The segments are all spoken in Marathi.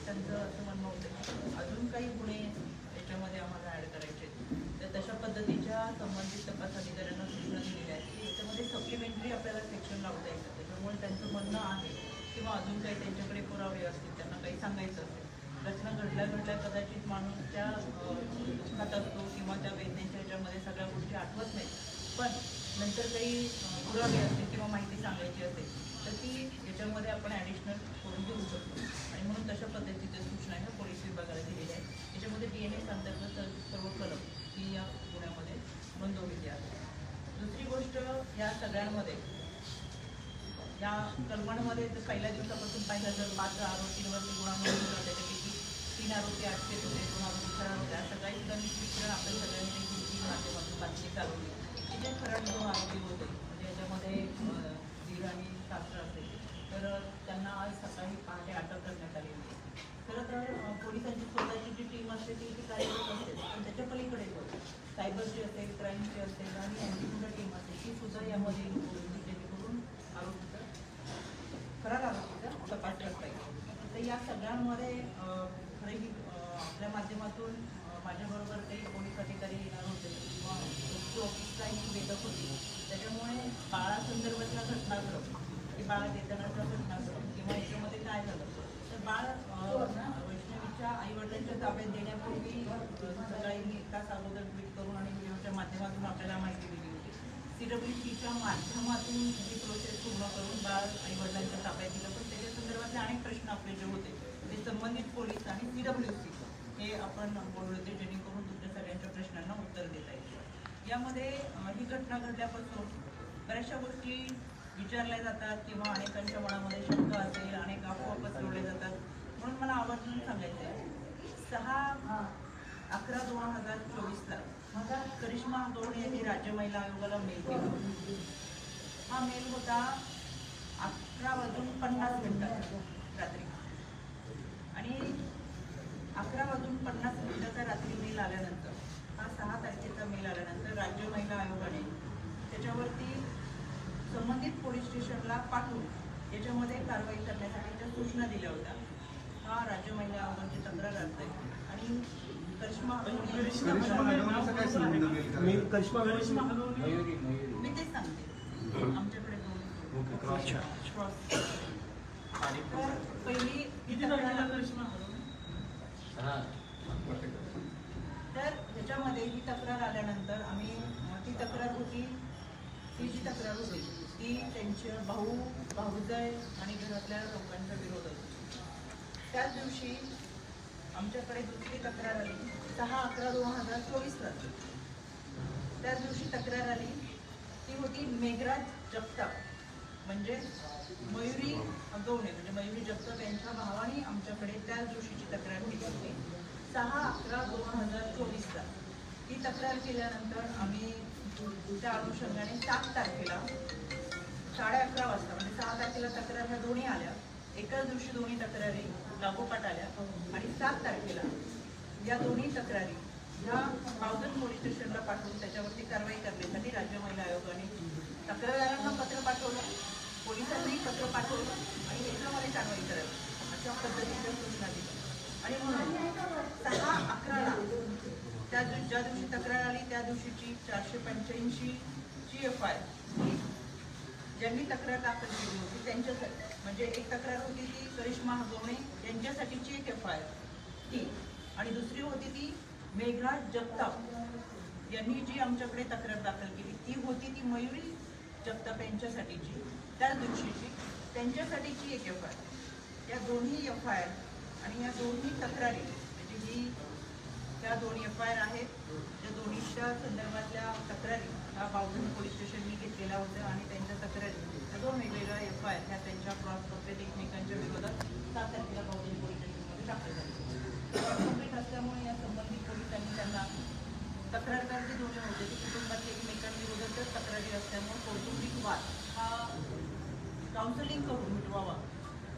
त्यांचं असं म्हणणं होतं अजून काही गुन्हे याच्यामध्ये आम्हाला ॲड करायचे, तर तशा पद्धतीच्या संबंधित तपास अधिकाऱ्यांना सूचना दिलेल्या आहेत की याच्यामध्ये सप्लिमेंटरी आपल्याला सेक्शन लावता येतं. त्याच्यामुळे त्यांचं म्हणणं आहे किंवा अजून काही त्यांच्याकडे पुरावे असतील, त्यांना काही सांगायचं असेल, घटना घडल्या कदाचित माणूस त्या दुःखात असतो किंवा त्या वेदनेच्या ह्याच्यामध्ये सगळ्या गोष्टी आठवत नाहीत, पण नंतर काही पुरावे असतील किंवा माहिती सांगायची असेल तर ती याच्यामध्ये आपण ॲडिशनल करून देऊ शकतो. आणि म्हणून तशा पद्धतीच्या सूचना ह्या पोलीस विभागाला दिलेल्या आहेत. याच्यामध्ये DNS अंतर्गत सर्व कलम ही या गुन्ह्यामध्ये नोंदवलेली आहे. दुसरी गोष्ट, या सगळ्यांमध्ये या कलमांमध्ये जर पहिल्या दिवसापासून पाहिलं तर 5 आरोपींवरती गुन्हा नोंदवला, त्याच्यापैकी 3 आरोपी अटकेत होते, 2 आरोपी फरार होते. सकाळी सुद्धा निश्चितपणे आपल्या सगळ्यांनी गुरुची माध्यमातून बातमी चालवली की जे फरार 2 आरोपी होते, म्हणजे याच्यामध्ये दीर आणि सासरा असेल, तर त्यांना आज सकाळी पहाटे अटक करण्यात आली होती. खरं तर पोलिसांची स्वतःची जी टीम असते ती कार्यरत असते, पण त्याच्या पलीकडे सायबरची असेल, क्राईमची असेल आणि अँटीगुंडा टीम असेल, ती सुद्धा यामध्ये जेणेकरून आरोपीचा फरार आरोपीचा तपास करता येईल. तर या सगळ्यांमध्ये खरंही आपल्या माध्यमातून माझ्याबरोबर काही पोलीस अधिकारी येणार होते किंवा ऑफिसला ही बेदक होती, त्याच्यामुळे बाळासंदर्भातला घटनाक्रम की बाळ देतानाचा घटनाक्रम किंवा याच्यामध्ये काय झालं तर बाळ वैष्णवीच्या आईवडिलांच्या ताब्यात देण्यापूर्वी सकाळी मी 1 तास अगोदर ट्विट करून आणि व्हिडिओच्या माध्यमातून आपल्याला माहिती दिली होती. CWCच्या माध्यमातून ही प्रोसेस पूर्ण करून बाळ आईवडिलांच्या ताब्यात दिलं, पण त्याच्या संदर्भातले अनेक प्रश्न आपले जे होते ते संबंधित पोलीस आणि CWC हे आपण बोलले होते, जेणेकरून तुमच्या सगळ्यांच्या प्रश्नांना उत्तर देता येईल. यामध्ये ही घटना घडल्यापासून बऱ्याचशा गोष्टी विचारल्या जातात किंवा अनेकांच्या मनामध्ये शंका असेल, अनेक अफवा पसरवल्या जातात. म्हणून मला आवर्जून सांगायचं आहे, 6/11/2024 ला करिश्मा गौड यांनी राज्य महिला आयोगाला मेल केला. हा मेल होता 11:50 रात्री, आणि 11:50 रात्री मेल आल्यानंतर, हा 6 तारखेचा मेल आल्यानंतर राज्य महिला आयोगाने त्याच्यावरती संबंधित पोलीस स्टेशनला पाठवून याच्यामध्ये कारवाई करण्यासाठीच्या सूचना दिल्या होत्या. हा राज्य महिला आयोगाची तक्रार अर्ज आहे आणि करिश्मा मी तेच सांगते, आमच्याकडे पहिली तर ह्याच्यामध्ये ही तक्रार आल्यानंतर आम्ही ती तक्रार होती, ती जी तक्रार होती ती त्यांच्या भाऊजाई आणि घरातल्या लोकांच्या विरोधात. त्याच दिवशी आमच्याकडे दुसरी तक्रार आली 6/11/2024 ला. त्याच दिवशी तक्रार आली ती होती मेघराज जगताप, म्हणजे मयुरी गवणे, म्हणजे मयुरी जगताप यांच्या भावाने आमच्याकडे त्याच दिवशीची तक्रार केली होती 6/11/2024 ला. ही तक्रार केल्यानंतर आम्ही त्या अनुषंगाने 7 तारखेला 11:30 वाजता, म्हणजे 6 तारखेला तक्रार ह्या दोन्ही आल्या, एकाच दिवशी दोन्ही तक्रारी लागोपाठ आल्या, आणि 7 तारखेला या दोन्ही तक्रारी ह्या बावधन पोलीस स्टेशनला पाठवून त्याच्यावरती कारवाई करण्यासाठी राज्य महिला आयोगाने तक्रारदारांना पत्र पाठवलं, पोलिसांनाही पत्र पाठवलं आणि याच्यामध्ये कारवाई करावी अशा पद्धतीच्या सूचना दिल्या. आणि म्हणून 6/11ला ज्या दिवशी तक्रार आली त्या दिवशीची 485 ची FIR ज्यांनी तक्रार दाखल केली होती त्यांच्यासाठी, म्हणजे एक तक्रार होती ती करिश्मा गवणे यांच्यासाठीची एक FIR ती, आणि दुसरी होती ती मेघराज जगताप यांनी जी आमच्याकडे तक्रार दाखल केली ती होती ती मयुरी जगताप यांच्यासाठीची त्याच दिवशीची, त्यांच्यासाठीची एक FIR. या दोन्ही FIR आणि या दोन्ही तक्रारी, म्हणजे ही त्या दोन्ही FIR आहेत, त्या दोन्हीच्या संदर्भातल्या तक्रारी ह्या बावधन पोलीस स्टेशननी घेतलेल्या होत्या आणि त्यांच्या तक्रारी त्या 2 वेगवेगळ्या FIR ह्या त्यांच्या क्रॉस कम्प्लेट एकमेकांच्या विरोधात 7 तारखेला बावधन पोलीस स्टेशनमध्ये दाखल झाले. कम्प्लेट असल्यामुळे या संबंधित पोलिसांनी त्यांना तक्रारदार जे दोन्ही होते ते कुटुंबातले एकमेकांविरोधातच तक्रारी असल्यामुळे कौटुंबिक वाद हा काउन्सिलिंग करून मिटवावा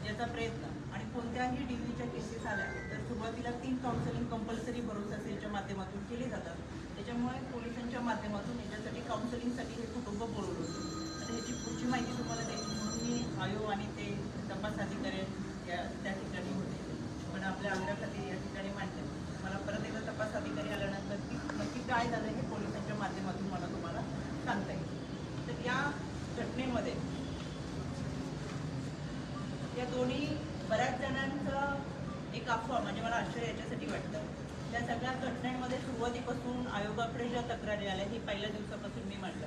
याचा प्रयत्न, आणि कोणत्याही DVच्या केसेस आल्या तर सुरुवातीला 3 काउन्सिलिंग कंपल्सरी भरोसा सेलच्या माध्यमातून केले जातात. त्याच्यामुळे पोलिसांच्या माध्यमातून याच्यासाठी काउन्सिलिंगसाठी हे कुटुंब बोलवलं होतं. आणि ह्याची पुढची माहिती तुम्हाला द्यायची म्हणून मी आयोग आणि ते तपास अधिकारी त्या ठिकाणी होते, पण आपल्या खातीर या ठिकाणी मांडले. मला परत एकदा तपास अधिकारी आल्यानंतर की नक्की काय झालं हे पोलिसांच्या माध्यमातून मला तुम्हाला सांगता येईल. तर या घटनेमध्ये या दोन्ही बऱ्याच जणांचं एक अफवा, म्हणजे मला आश्चर्य याच्यासाठी वाटतं, त्या सगळ्या घटनांमध्ये सुरुवातीपासून आयोगाकडे ज्या तक्रारी आल्या ही पहिल्या दिवसापासून मी मांडलं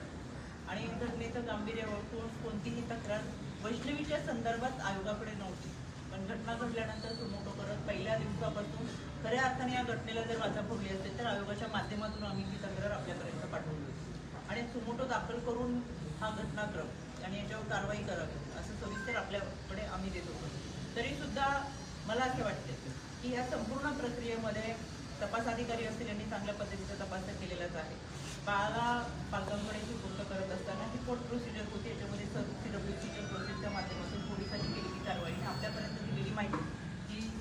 आणि घटनेचं गांभीर्य ओळखून कोणतीही तक्रार वैष्णवीच्या संदर्भात आयोगाकडे नव्हती. पण घटना घडल्यानंतर सुमोटो करत पहिल्या दिवसापासून खऱ्या अर्थाने या घटनेला जर वाचा फोडली असेल तर आयोगाच्या माध्यमातून आम्ही ती तक्रार आपल्यापर्यंत पाठवली होती आणि सुमोटो दाखल करून हा घटनाक्रम आणि याच्यावर कारवाई करावी असं सविस्तर आपल्याकडे आम्ही देत होतो. तरीसुद्धा मला असं वाटते की या संपूर्ण प्रक्रियेमध्ये तपास अधिकारी असतील यांनी चांगल्या पद्धतीचा तपास केलेलाच आहे. बाळाला पालकांकडे सुपूर्द करत असताना ही कोर्ट प्रोसिजर होती, याच्यामध्ये CWCच्या प्रोसेसच्या माध्यमातून पोलिसांनी केलेली कारवाई आपल्यापर्यंत दिलेली माहिती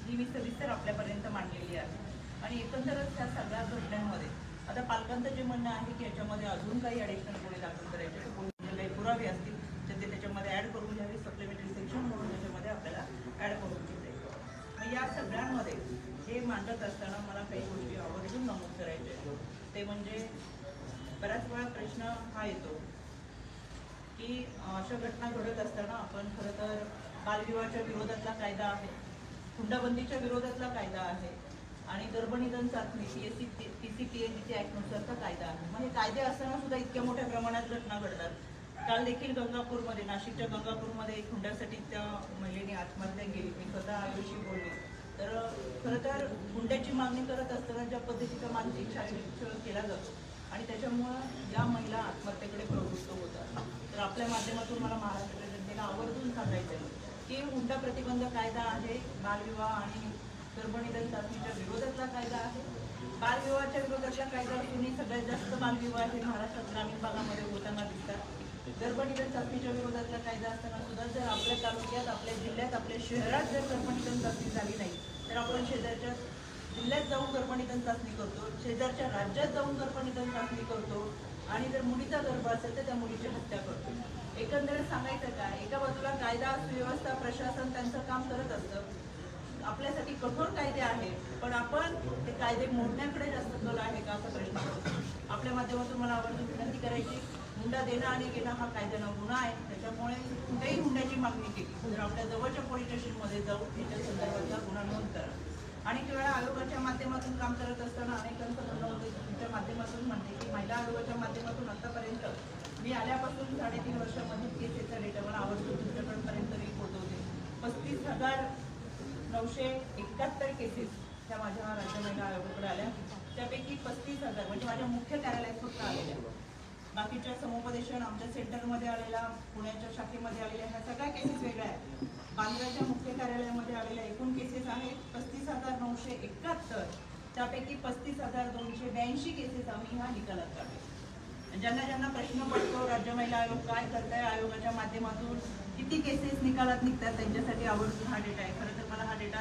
ही मी सविस्तर आपल्यापर्यंत मांडलेली आहे. आणि एकंदरच त्या सगळ्या घटनांमध्ये आता पालकांचं जे म्हणणं आहे की याच्यामध्ये अजून काही ॲडिशनल गुन्हे दाखल करायचे तर पोलिसांचे काही पुरावे असतील तर ते त्याच्यामध्ये ॲड करून घ्यावे, सप्लिमेंटरी सेक्शन म्हणून त्याच्यामध्ये आपल्याला ॲड करून घेता येईल. मग या सगळ्यांमध्ये हे मांडत असताना मला काही गोष्टी आवर्जून नमूद करायचे आहेत. ते म्हणजे बऱ्याच वेळा प्रश्न हा येतो की अशा घटना घडत असताना आपण खरं तर बालविवाहाच्या विरोधातला कायदा आहे, हुंडाबंदीच्या विरोधातला कायदा आहे आणि गर्भनिधन चाचणी PCPNDT ॲक्टनुसारचा कायदा आहे. मग हे कायदे असताना सुद्धा इतक्या मोठ्या प्रमाणात घटना घडतात. काल देखील गंगापूरमध्ये, नाशिकच्या गंगापूरमध्ये एक हुंड्यासाठी त्या महिलेने आत्महत्या केली. मी स्वतः आयुषी बोलले. तर खरं तर हुंड्याची मागणी करत असताना ज्या पद्धतीचा मानसिक शारीरिक छळ केला जातो आणि त्याच्यामुळं या महिला आत्महत्येकडे प्रवृत्त होतात. तर आपल्या माध्यमातून मला महाराष्ट्राच्या जनतेला आवर्जून सांगायचं आहे की हुंडा प्रतिबंध कायदा आहे, बालविवाह आणि गर्भनिधन चाचणीच्या विरोधातला कायदा आहे. बालविवाहाच्या विरोधातला कायदा असूनही सगळ्यात जास्त बालविवाह हे महाराष्ट्रात ग्रामीण भागामध्ये होताना दिसतात. गर्भनिधन चाचणीच्या विरोधातला कायदा असताना सुद्धा जर आपल्या तालुक्यात, आपल्या जिल्ह्यात, आपल्या शहरात जर गर्भनिधन चाचणी झाली नाही तर आपण शेजारच्या जिल्ह्यात जाऊन गर्भनिधन चाचणी करतो, शेजारच्या राज्यात जाऊन गर्भनिधन चाचणी करतो आणि जर मुलीचा गर्भ असेल तर त्या मुलीची हत्या करतो. एकंदरीत सांगायचं काय, एका बाजूला कायदा सुव्यवस्था प्रशासन त्यांचं काम करत असतं, आपल्यासाठी कठोर कायदे आहेत, पण आपण ते कायदे मोडण्याकडे जास्त कल आहे का असा प्रश्न करतो. आपल्या माध्यमातून मला आवर्जून विनंती करायची, हुंडा देणं आणि घेणं हा कायद्यानं गुन्हा आहे. त्याच्यामुळे कुठेही हुंड्याची मागणी केली तर आपल्या जवळच्या पोलीस स्टेशनमध्ये जाऊन त्याच्या संदर्भातला गुन्हा नोंद करा. अनेक वेळा आयोगाच्या माध्यमातून काम करत असताना अनेकांचं म्हणणं होतं, तुमच्या माध्यमातून म्हणते की महिला आयोगाच्या माध्यमातून आतापर्यंत मी आल्यापासून 3.5 वर्षामध्ये केसेसचा डेटा मला आवर्जून तुमच्यापर्यंत रिपोर्ट होते. 35,971 केसेस त्या माझ्या राज्य महिला आयोगाकडे आल्या. त्यापैकी 35,000 म्हणजे माझ्या मुख्य कार्यालयात फक्त आलेल्या, बाकीच्या समुपदेशन आमच्या सेंटरमध्ये आलेल्या, पुण्याच्या शाखेमध्ये आलेल्या, ह्या सगळ्या केसेस वेगळ्या आहेत. बांद्राच्या मुख्य कार्यालयामध्ये आलेल्या एकूण केसेस आहेत 35,971. त्यापैकी 35,282 केसेस आम्ही ह्या निकालात काढले. ज्यांना ज्यांना प्रश्न पडतो राज्य महिला आयोग काय करताय, आयोगाच्या माध्यमातून किती केसेस निकालात निघतात, त्यांच्यासाठी आवर्जून हा डेटा आहे. खरं तर मला हा डेटा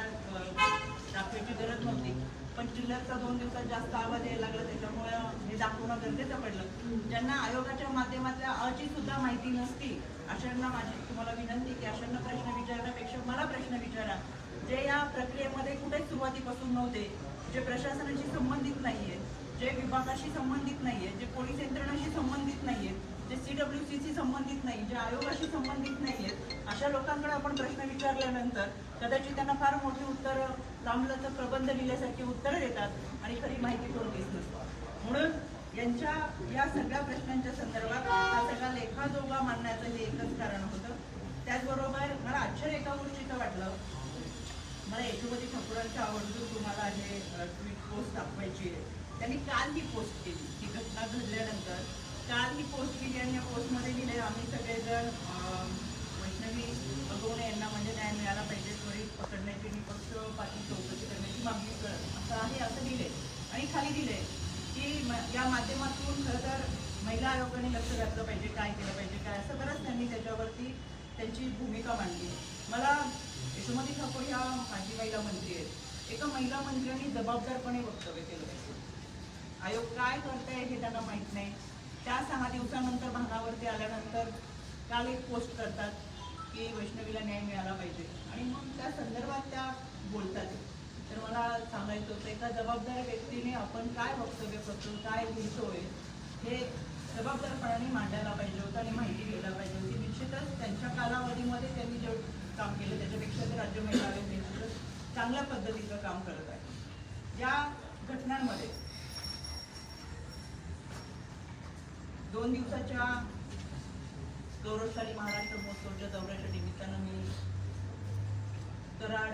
दाखवायची गरज नव्हती, पण जिल्ह्याचा 2 दिवसात जास्त आवाज यायला लागला, त्याच्यामुळे हे दाखवणं गरजेचं पडलं. ज्यांना आयोगाच्या माध्यमातल्या अची सुद्धा माहिती नसती अशांना माझी तुम्हाला विनंती की अशांना प्रश्न विचारण्यापेक्षा मला प्रश्न विचारा, जे या प्रक्रियेमध्ये कुठेच सुरुवातीपासून नव्हते, जे प्रशासनाशी संबंधित नाहीये, जे विभागाशी संबंधित नाहीये, जे पोलीस यंत्रणाशी संबंधित नाहीयेत, जे CWCशी संबंधित नाही, जे आयोगाशी संबंधित नाहीयेत, अशा लोकांकडे आपण प्रश्न विचारल्यानंतर कदाचित त्यांना फार मोठी उत्तरं, लांबलचक प्रबंध लिहिल्यासारखी उत्तरं देतात आणि खरी माहिती कोणतीच नसते. म्हणून यांच्या या सगळ्या प्रश्नांच्या संदर्भात हा सगळा लेखाजोगा मांडण्याचं हे एकच कारण होतं. त्याचबरोबर मला आश्चर्य एका गोष्टीचं वाटलं, मला यशोमती ठाकूरांच्या आवर्जून तुम्हाला हे ट्विट पोस्ट दाखवायची आहे. त्यांनी काल ही पोस्ट केली, ही घटना घडल्यानंतर काल ही पोस्ट केली आणि या पोस्टमध्ये लिहिले, आम्ही सगळेजण वैष्णवी अगवणे यांना म्हणजे न्याय मिळाला पाहिजे, त्वरित पकडण्याची निपक्षपाती चौकशी करण्याची मागणी करत असं आहे असं लिहिले आणि खाली दिले की या माध्यमातून खरं तर महिला आयोगाने लक्ष घातलं पाहिजे, काय केलं पाहिजे, काय असं बरंच त्यांनी त्याच्यावरती त्यांची भूमिका मांडली. मला यशोमती ठाकूर ह्या माजी महिला मंत्री आहेत, एका महिला मंत्र्यांनी जबाबदारपणे वक्तव्य केलं पाहिजे. आयोग काय करताय हे त्यांना माहीत नाही. त्या 6 दिवसानंतर भानावरती आल्यानंतर काल एक पोस्ट करतात की वैष्णवीला न्याय मिळाला पाहिजे आणि मग त्या संदर्भात त्या बोलतात. तर मला एका जबाबदार व्यक्तीने आपण काय वक्तव्य करतो, काय लिहितोय हे जबाबदारपणाने मांडायला पाहिजे होतं आणि माहिती घ्यायला पाहिजे होती. निश्चितच त्यांच्या कालावधीमध्ये त्यांनी जेवढं काम केलं त्याच्यापेक्षा ते राज्य महिला आयोग चांगल्या पद्धतीचं काम करत आहे. या घटनांमध्ये 2 दिवसाच्या गौरवशाली महाराष्ट्र महोत्सवाच्या दौऱ्याच्या निमित्तानं मी कराड,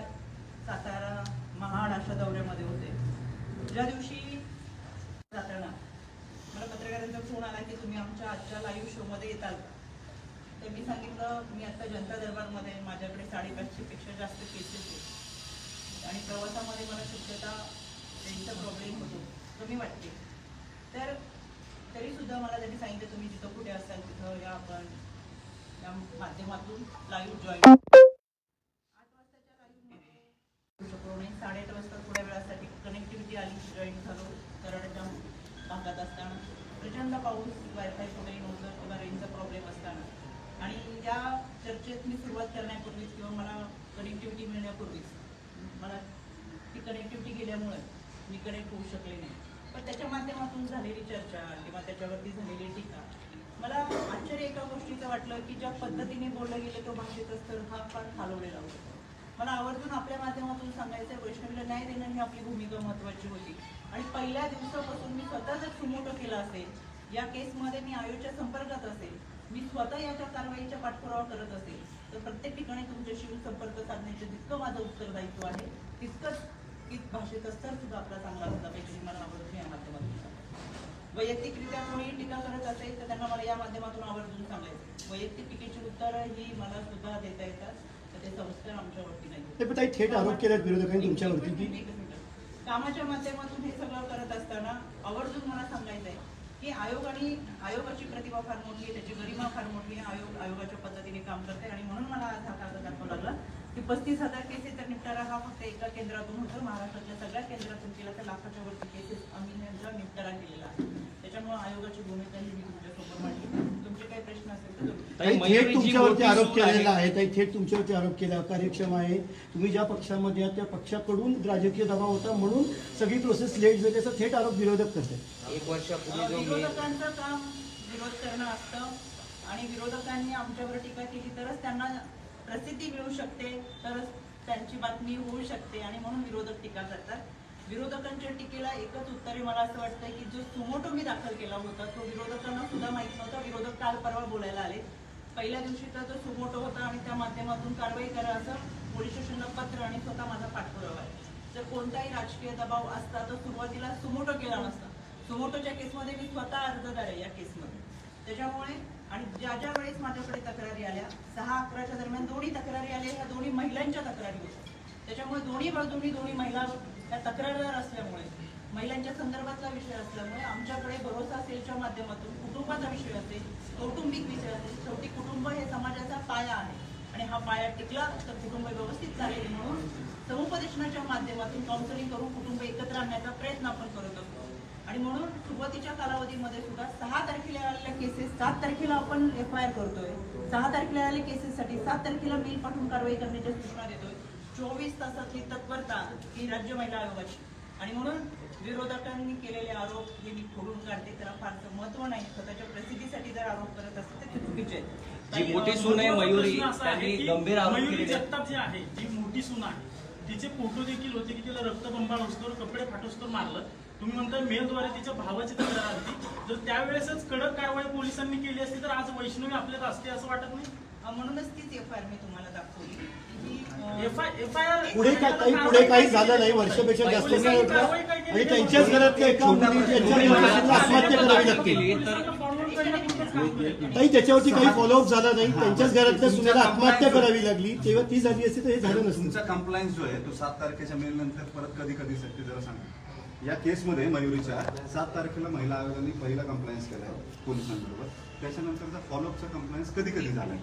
सातारा, महाड अशा दौऱ्यामध्ये होते. ज्या दिवशी जाताना मला पत्रकारांचा फोन आला की तुम्ही आमच्या आजच्या लाईव्ह शोमध्ये येताल. तर मी सांगितलं मी आता जनता दरबारमध्ये माझ्याकडे 550 पेक्षा जास्त केसेस आहेत आणि प्रवासामध्ये मला शक्यता त्यांचा प्रॉब्लेम होतो कमी वाटते. तर तरीसुद्धा मला त्यांनी सांगितलं तुम्ही जिथं कुठे असाल तिथं या, आपण या माध्यमातून लाईव्ह जॉईन 8 वाजताच्या लाईव्हमध्ये 8:30 वाजता थोड्या वेळासाठी कनेक्टिव्हिटी आली, जॉईन झालो. कराडच्या भागात असताना प्रचंड पाऊस, वायफाय कुठेही नव्हतं किंवा रेंजचा प्रॉब्लेम असताना आणि या चर्चेत मी सुरुवात करण्यापूर्वीच किंवा मला कनेक्टिव्हिटी मिळण्यापूर्वीच मला ती कनेक्टिव्हिटी गेल्यामुळे मी कनेक्ट होऊ शकले नाही. पण त्याच्या माध्यमातून झालेली चर्चा किंवा त्याच्यावरती झालेली टीका मला आश्चर्य एका गोष्टीचं वाटलं की ज्या पद्धतीने बोललं गेलं तो भाषेचा स्तर हा फार खालवलेला होता. मला आवर्जून आपल्या माध्यमातून सांगायचं वैष्णवीला न्याय देणं ही आपली भूमिका महत्त्वाची होती आणि पहिल्या दिवसापासून मी स्वतः जर सुमोटो केला असेल, या केसमध्ये मी आयोगाच्या संपर्कात असेल, मी स्वतः याच्या कारवाईचा पाठपुरावा करत असेल तर प्रत्येक ठिकाणी तुमच्याशी संपर्क साधण्याचे जितकं माझं उत्तरदायित्व आहे तितकंच की भाषेचा स्तर सुद्धा आपला चांगला असला पाहिजे. मला आवर्जून या माध्यमातून वैयक्तिकरित्या कोणी टीका करत असेल तर त्यांना मला या माध्यमातून आवर्जून सांगायचं वैयक्तिक टीकेची उत्तरं ही मला सुद्धा देता येतात. तर ते संस्कार आमच्यावरती नाही. थेट आरोप केलेत विरोधकांनी तुमच्यावरती की कामाच्या माध्यमातून हे सगळं करत असताना आवर्जून मला सांगायचं आहे की आयोगाची प्रतिभा फार मोठी आहे, त्याची गरिमा फार मोठी आहे. आयोगाच्या पद्धतीने काम करते आणि म्हणून मला आज हा कागद दाखवावा लागला की 35,000 केसेसचा निपटारा हा फक्त एका केंद्रातून होतो. महाराष्ट्रातल्या सगळ्या केंद्रातून केला तर लाखाच्या वरती केसेस आम्ही यांचा निपटारा केलेला आहे. त्याच्यामुळे आयोगाची भूमिका ही मी तुमच्यासोबत मांडली. तुमचे काही प्रश्न असेल तर थेट तुमच्यावरती आरोप केलेला आहे. थेट तुमच्यावरती आरोप केला कार्यक्षम आहे. तुम्ही ज्या पक्षामध्ये आहात त्या पक्षाकडून राजकीय दबाव होता म्हणून सगळी प्रोसेस लेट झाली असा थेट आरोप विरोधक करतात. 1 वर्षापूर्वी विरोधकांचं काम विरोध करणं असतं आणि विरोधकांनी आमच्यावर टीका केली तरच त्यांना प्रसिद्धी मिळू शकते, तरच त्यांची बातमी होऊ शकते आणि म्हणून विरोधक टीका करतात. विरोधकांच्या टीकेला एकच उत्तर आहे. मला असं वाटतं की जो सुमोटो मी दाखल केला होता तो विरोधकांना सुद्धा माहीत नव्हता. विरोधक काल परवा बोलायला आले. पहिल्या दिवशीचा जो सुमोटो होता आणि त्या माध्यमातून कारवाई करा असं पोलीस स्टेशनला पत्र आणि स्वतः माझा पाठपुरावा आहे. जर कोणताही राजकीय दबाव असता तर सुरुवातीला सुमोटो केला नसता. सुमोटोच्या केसमध्ये मी स्वतः अर्जदार आहे या केसमध्ये. त्याच्यामुळे आणि ज्या वेळेस माझ्याकडे तक्रारी आल्या 6-11च्या दरम्यान दोन्ही तक्रारी आल्या, ह्या दोन्ही महिलांच्या तक्रारी होत्या. त्याच्यामुळे दोन्ही बाजूंनी दोन्ही महिला त्या तक्रारदार असल्यामुळे महिलांच्या संदर्भातला विषय असल्यामुळे आमच्याकडे भरोसा सेलच्या माध्यमातून कुटुंबाचा विषय असेल, कौटुंबिक विषय असेल, शेवटी कुटुंब हे समाजाचा पाया आहे आणि हा पाया टिकला तर कुटुंब व्यवस्थित चालेल म्हणून समुपदेशनाच्या माध्यमातून काउन्सिलिंग करून कुटुंब एकत्र आणण्याचा प्रयत्न आपण करत असतो. आणि म्हणून सुरुवातीच्या कालावधीमध्ये सुद्धा 6 तारखेला आलेल्या केसेस 7 तारखेला आपण FIR करतोय. 6 तारखेला आलेल्या केसेससाठी 7 तारखेला मेल पाठवून कारवाई करण्याच्या सूचना देतोय. 24 तासातली तत्परता ही राज्य महिला आयोगाची आणि म्हणून विरोधकांनी केलेले आरोप हे मी खोडून काढते. त्याला फारसं महत्व नाही. स्वतःच्या प्रसिद्धीसाठी जर आरोप करत असतील तर ते चुकीचे आहेत. जी मोठी सून आहे मयुरी, त्यांनी गंभीर आरोप केले. जगताप जी आहे, जी मोठी सून आहे, तिचे फोटो देखील होते की तिला रक्तबंबाळ असतो, कपडे फाटोस्तर मारलं. तुम्ही म्हणता मेलद्वारे तिच्या भावाची तक्रार आली. जर त्यावेळेसच कडक कारवाई पोलिसांनी केली असती तर आज वैष्णवी आपल्यात असते असं वाटत नाही. म्हणूनच तीच FIR मी तुम्हाला दाखवली. पुढे काही झालं नाही. वर्षापेक्षा जास्त आणि त्यांच्याच घरातल्या एका मुलीने आत्महत्या करावी लागली. काही त्याच्यावरती काही फॉलोअप झाला नाही. त्यांच्याच घरातल्या सुनेला आत्महत्या करावी लागली. तेव्हा ती झाली असती तर हे झालं नसतं. तुमचा कंप्लायन्स जो आहे तो 7 तारखेच्या मेल नंतर परत कधी ते जरा सांगा. या केसमध्ये मयुरीच्या 7 तारखेला महिला आयोगाने पहिला कंप्लायन्स केलाय पोलिसांबरोबर. त्याच्यानंतरचा फॉलोअपचा कंप्लायन्स कधी झालाय.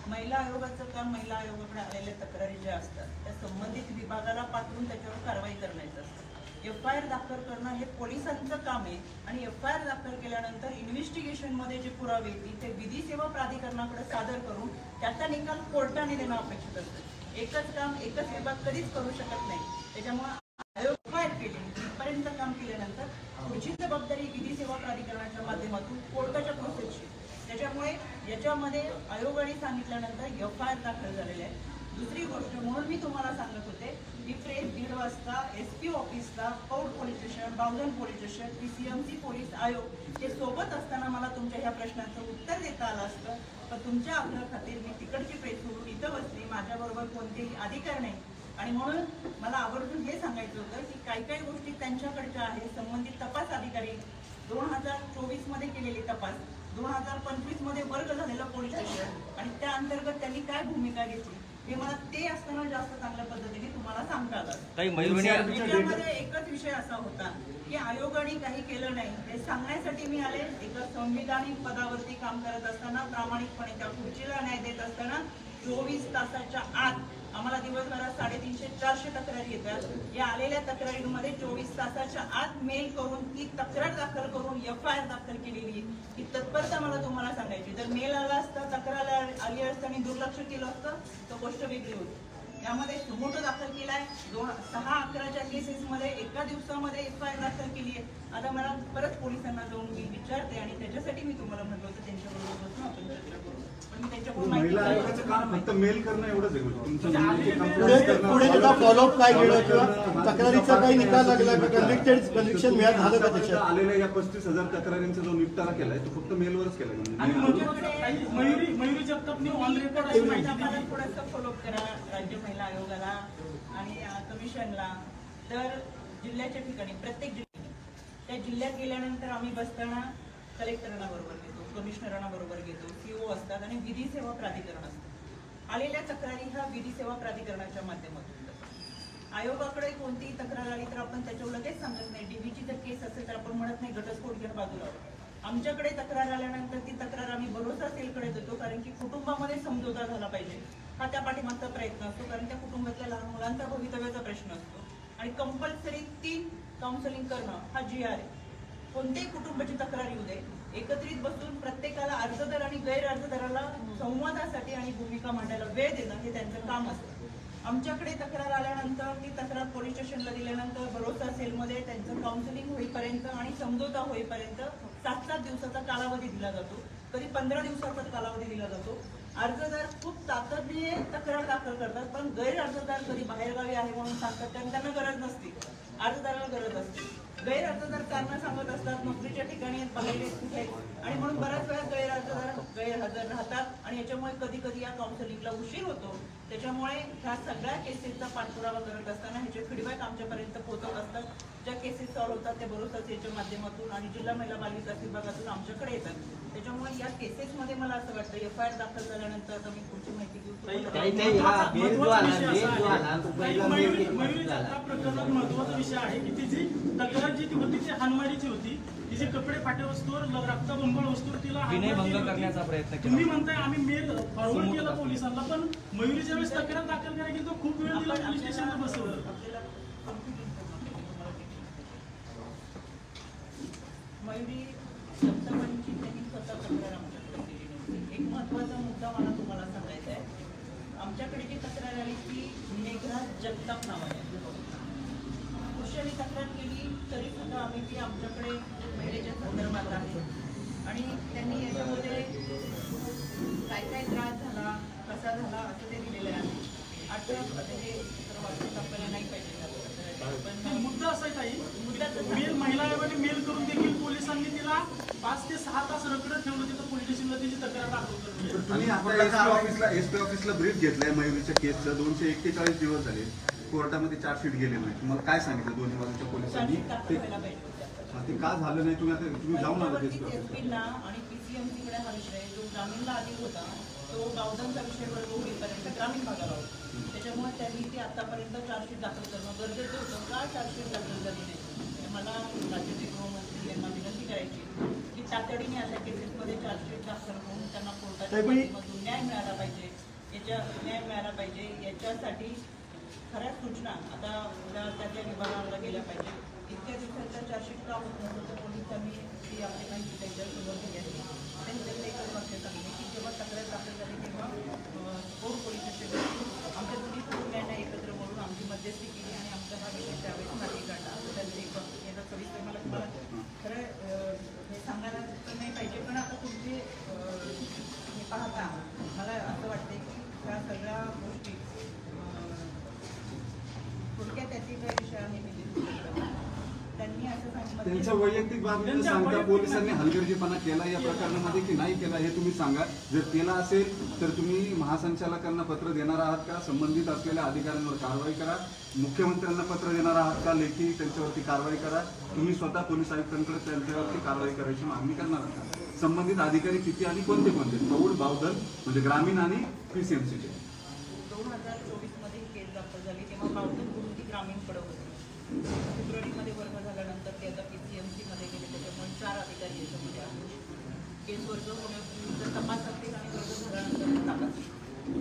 महिला आयोगाचं काम महिला आयोगाकडे आलेल्या तक्रारी ज्या असतात त्या संबंधित विभागाला पाठवून त्याच्यावर कारवाई करण्याचं असतं. FIR दाखल करणं हे पोलिसांचं काम आहे आणि FIR दाखल केल्यानंतर इन्व्हेस्टिगेशनमध्ये जे पुरावे येतील ते विधी सेवा प्राधिकरणाकडे सादर करून त्याचा निकाल कोर्टाने देणं अपेक्षित असतं. एकच काम एकच विभाग कधीच करू शकत नाही. त्याच्यामुळे आयोग फायर केले इथपर्यंत काम केल्यानंतर पुढची जबाबदारी विधी सेवा प्राधिकरणाच्या माध्यमातून कोर्टाच्या प्रोसेसची. त्याच्यामुळे याच्यामध्ये आयोगाने सांगितल्यानंतर FIR दाखल झालेले आहे. दुसरी गोष्ट म्हणून मी तुम्हाला सांगत होते की प्रेस 1:30 वाजता SP ऑफिसला, Paud police station, Bavdhan police station, PCMC police आयोग हे सोबत असताना मला तुमच्या ह्या प्रश्नाचं उत्तर देता आलं असतं. पण तुमच्या आग्रह खातीर मी तिकडची प्रेस सोडून इथं बसली, माझ्याबरोबर कोणतेही अधिकार नाही. आणि म्हणून मला आवर्जून हे सांगायचं होतं की काही गोष्टी त्यांच्याकडच्या आहेत. संबंधित तपास अधिकारी 2024 मध्ये केलेले तपास, 2025 मध्ये वर्ग झालेलं पोलीस स्टेशन आणि त्या अंतर्गत त्यांनी काय भूमिका घेतली हे मला ते असताना जास्त चांगल्या पद्धतीने तुम्हाला सांगता आलं. काही मयुरीने त्याच्यामध्ये एकच विषय असा होता की आयोगाने काही केलं नाही हे सांगण्यासाठी मी आले. एका संविधानिक पदावरती काम करत असताना, प्रामाणिकपणे त्या खुर्चीला न्याय देत असताना 24 तासाच्या आत आम्हाला दिवसभरात 350-400 तक्रारी येतात. या आलेल्या तक्रारींमध्ये 24 तासाच्या आत मेल करून ती तक्रार दाखल करून FIR दाखल केलेली ही तत्परता मला तुम्हाला सांगायची. जर मेल आला असता, तक्रार आली असता आणि दुर्लक्ष केलं असतं तर गोष्ट वेगळी होती. यामध्ये सुमोटो दाखल केलाय. 6-11च्या केसेसमध्ये एका दिवसामध्ये FIR दाखल केली आहे. आता मला परत पोलिसांना जाऊन मी विचारते आणि त्याच्यासाठी मी तुम्हाला म्हटलं होतं त्यांच्याबरोबर बसून आपण चर्चा करू. पण मी त्यांच्याकडून महिला आयोगाचं काम फक्त मेल करणं एवढंच आहे. पुढे त्याचा फॉलोअप काय केलं किंवा तक्रारीचा काही निकाल लागला का, कन्व्हिक्शन मिळत झालं का त्याच्यात? आलेल्या या 35,000 तक्रारींचा जो निपटारा केलाय तो फक्त मेलवरच केलाय. आणि मयुरी जगतापनी ऑन रेकॉर्ड अशी माहिती दिली. मला थोडंसं फॉलोअप करा राज्य महिला आयोगाला आणि कमिशनला. तर जिल्ह्याच्या ठिकाणी प्रत्येक जिल्ह्यात त्या जिल्ह्यात गेल्यानंतर आम्ही बसताना कलेक्टरांना बरोबर घेतो, कमिशनरांना बरोबर घेतो, CO असतात आणि विधी सेवा प्राधिकरण असतं. आलेल्या तक्रारी ह्या विधी सेवा प्राधिकरणाच्या माध्यमातून आयोगाकडे कोणतीही तक्रार आली तर आपण त्याच्यावर लगेच सांगत नाही. DBची जर केस असेल तर आपण म्हणत नाही घटस्फोट घ्या बाजूला. आमच्याकडे तक्रार आल्यानंतर ती तक्रार आम्ही भरोसा सेलकडे देतो, कारण की कुटुंबामध्ये समझोता झाला पाहिजे हा त्या पाठीमागचा प्रयत्न असतो. कारण त्या कुटुंबातल्या लहान मुलांचा भवितव्याचा प्रश्न असतो आणि कंपल्सरी 3 काउन्सिलिंग करणं हा GR आहे. कोणत्याही कुटुंबाची तक्रार येऊ दे, एकत्रित बसून प्रत्येकाला अर्जदार आणि गैर अर्जदाराला संवादासाठी आणि भूमिका मांडायला वेळ देणं हे त्यांचं काम असतं. आमच्याकडे तक्रार आल्यानंतर ती तक्रार पोलीस स्टेशनला दिल्यानंतर भरोसा सेलमध्ये त्यांचं काउन्सिलिंग होईपर्यंत आणि समझोता होईपर्यंत 7-7 दिवसाचा कालावधी दिला जातो, कधी 15 दिवसाचा कालावधी दिला जातो. अर्जदार खूप तातडीने तक्रार दाखल करतात, पण गैर अर्जदार कधी बाहेरगावी आहे म्हणून सांगतात कारण त्यांना गरज नसते, अर्जदाराला गरज असते. गैर अर्जदार कारण सांगत असतात, नोकरीच्या ठिकाणी बाहेर कुठे, आणि म्हणून बऱ्याच वेळा गैर अर्जदार गैरहजर राहतात आणि याच्यामुळे कधी कधी या काउन्सिलिंगला उशीर होतो. त्याच्यामुळे ह्या सगळ्या केसेसचा पाठपुरावा करत असताना ह्याचे फीडबॅक आमच्यापर्यंत पोहोचत असतात. ज्या केसेस सॉल्व्ह होतात त्या भरोसा सेलच्या माध्यमातून आणि जिल्हा महिला बाल विकास विभागातून आमच्याकडे येतात. त्याच्यामुळे या केसेसमध्ये मला असं वाटतं FIR दाखल झाल्यानंतर आता मी पुढची माहिती घेऊ. मयुरीच्या प्रकरणात महत्वाचा विषय आहे की तिची तक्रार जी होती ती हानमारीची होती. तिचे कपडे फाटे वस्तूवर, रक्तबंबाळ वस्तूवर तिला विनयभंग करण्याचा प्रयत्न केला. तुम्ही म्हणताय आम्ही मेल फॉरवर्ड केला पोलिसांना, पण मयुरीच्या वेळेस तक्रार दाखल करायला गेली तो खूप वेळ दिला पोलीस स्टेशनला बसवलं. मयुरी जगतापांची त्यांनी स्वतः तक्रार आमच्याकडे केली नव्हती. एक महत्वाचा मुद्दा मला तुम्हाला सांगायचा आहे. आमच्याकडे जी तक्रार आली ती मेघराज जगताप नावाने पुरुषांनी तक्रार केली तरी सुद्धा आम्ही ती आमच्याकडे महिलेच्या संदर्भात आहे आणि त्यांनी याच्यामध्ये काय त्रास झाला, कसा झाला असं ते दिलेलं आहे. आता ते वाचून आपल्याला नाही पाहिजे पण मुद्दा असा आहे ताई, मुद्द्याचं मेल महिला आयोगाने मेल करून देखील पोलिसांनी तिला 5 ते 6 तास रखडत ठेवलं तिथं पोलीस स्टेशनला तिची तक्रार दाखल करून. तुम्ही आता SP ऑफिसला ब्रीफ घेतलाय मयुरीच्या केसचं. 241 दिवस झाले, कोर्टामध्ये चार्जशीट गेले नाही. तुम्हाला काय सांगितलं दोन्ही बाजूच्या पोलिसांनी? ते का झालं नाही? तुम्ही जाऊन आला एसपीला आणि PCMCकडे हा विषय जो ग्रामीणला आधी होता तो बावधनचा विषय वर्ग होईपर्यंत ग्रामीण भागाला होता. त्याच्यामुळे त्यांनी ती आतापर्यंत चार्जशीट दाखल करणं गरजेचं होतं. का चार्जशीट दाखल झाली नाही? मला राज्याचे गृहमंत्री यांना विनंती करायची की तातडीने अशा केसेसमध्ये चार्जशीट दाखल करून त्यांना कोर्टाच्या माध्यमातून न्याय मिळाला पाहिजे. न्याय मिळाला पाहिजे याच्यासाठी खऱ्या सूचना आता त्या विभागाला गेल्या पाहिजे. इतक्या दिवसांच्या चार्जशीट का होत नव्हतं तर पोलिसांनी ती आपली माहिती त्यांच्यासमोर दिली आहे. त्यांनी एकच वाक्य सांगितले की जेव्हा तक्रार दाखल झाली तेव्हा पौड पोलीस स्टेशन आमच्या दोन्ही कुटुंबियांना एकत्र म्हणून आमची मध्यस्थी केली आणि आमचा हा विषय त्यावेळेस पाहता मला असं वाटतंय की ह्या सगळ्या गोष्टी थोडक्यात त्याचे काही विषय आहे त्यांनी असं त्यांच्या सांगितलं वैयक्तिक बाबतीत सांगता पोलिसांनी हलगर्जीपणा केला या प्रकरणामध्ये की नाही केला हे तुम्ही सांगा. जर केला असेल तर तुम्ही महासंचालकांना पत्र देणार आहात का? संबंधित असलेल्या अधिकाऱ्यांवर कारवाई करा. मुख्यमंत्र्यांना पत्र देणार आहात का? लेखी त्यांच्यावरती कारवाई करा. तुम्ही स्वतः पोलीस आयुक्तांकडे त्यांच्यावरती कारवाई करायची मागणी करणार आहात का? संबंधित अधिकारी किती आणि कोणते कोणते? प्रौढ, बावधन म्हणजे ग्रामीण आणि PCMCचे. 2024 मध्ये ही केस दाखल झाली तेव्हा बावधन करून ती ग्रामीणकडे होती. फेब्रुवारीमध्ये वर्ग झाल्यानंतर ते आता PCMC मध्ये गेले त्याच्यामुळे 4 अधिकारी याच्यामध्ये आहेत. केस वर्ग होण्यापूर्वीचा तपास असतील आणि वर्ग झाल्यानंतर ते तपास.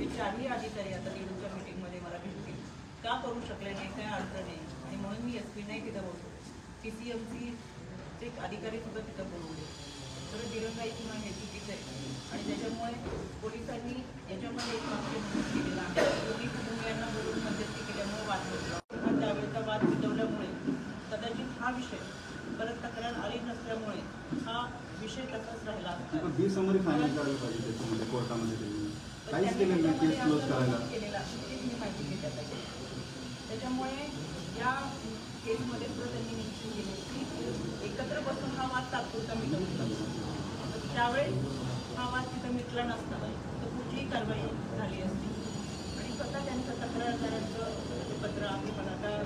ते 4ही अधिकारी आता निवडणुकीच्या मीटिंगमध्ये मला भेटतील. का करू शकले नाही काय अडचण आहे आणि म्हणून मी SP नाही तिथं बोलतो. PCMC चे अधिकारी सुद्धा तिथं बोलवले. तर दिरंगाई किंवा हे चुकीचं आहे आणि त्याच्यामुळे पोलिसांनी याच्यामध्ये एक वाक्य नमूद केलेलं आहे. दोन्ही कुटुंबियांना बोलून मध्यस्थी केल्यामुळे वाद होता. त्यावेळेचा वाद मिटवल्यामुळे कदाचित हा विषय परत तक्रार आली नसल्यामुळे हा विषय तसाच राहिला असता. बेसमरी फायनल करायला पाहिजे त्याच्यामध्ये कोर्टामध्ये त्यांनी काहीच केलं नाही केस क्लोज करायला. केलेला मी माहिती घेतल्या पाहिजे. त्याच्यामुळे या केसमध्ये सुद्धा त्यांनी मेन्शन केले की एकत्र बसून हा वाद तात्पुरता मिटवला. त्यावेळेस हा वाद तिथं मिटला नसता तर पुढचीही कारवाई झाली असती आणि स्वतः त्यांचं तक्रारदारांचं पत्र आहे मला त्यांची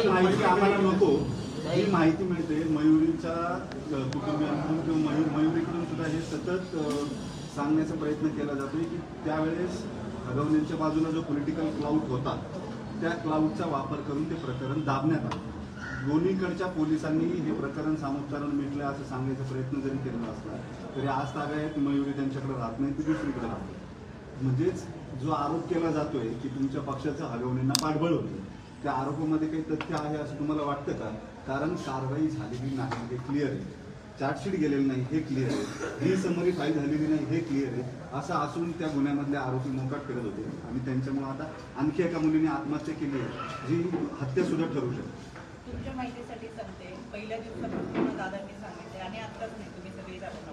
माहिती आम्हाला नको. ही माहिती मिळते मयुरीच्या कुटुंबियांकडून किंवा मयुरीकडून सुद्धा हे सतत सांगण्याचा प्रयत्न केला जातोय की त्यावेळेस हगवण्यांच्या बाजूला जो पॉलिटिकल क्लाउड होता त्या क्लाउडचा वापर करून ते प्रकरण दाबण्यात आलं. दोन्हीकडच्या पोलिसांनी हे प्रकरण सामोपचारानं मिटलं असं सांगण्याचा प्रयत्न जरी केलेला असला तरी आज तागायत मयुरी त्यांच्याकडे राहत नाही ती दुसरीकडे राहते. म्हणजेच जो आरोप केला जातोय की तुमच्या पक्षाचं हगवण्यांना पाठबळ होतं त्या आरोपामध्ये काही तथ्य आहे असं तुम्हाला वाटतं का? कारण कारवाई झालेली नाही हे क्लिअर आहे. चार्जशीट गेलेलं नाही हे क्लिअर आहे. ही समरी फाईल झालेली नाही हे क्लिअर आहे. असं असून त्या गुन्ह्यामधले आरोपी मोकाट करत होते आणि त्यांच्यामुळे आता आणखी एका मुलीने आत्महत्या केली आहे जी हत्या सुद्धा ठरू शकते. तुमच्या माहितीसाठी सांगते पहिल्या दिवसापासून दादांनी सांगितले आणि आत्ताच नाही तुम्ही सगळी जाणून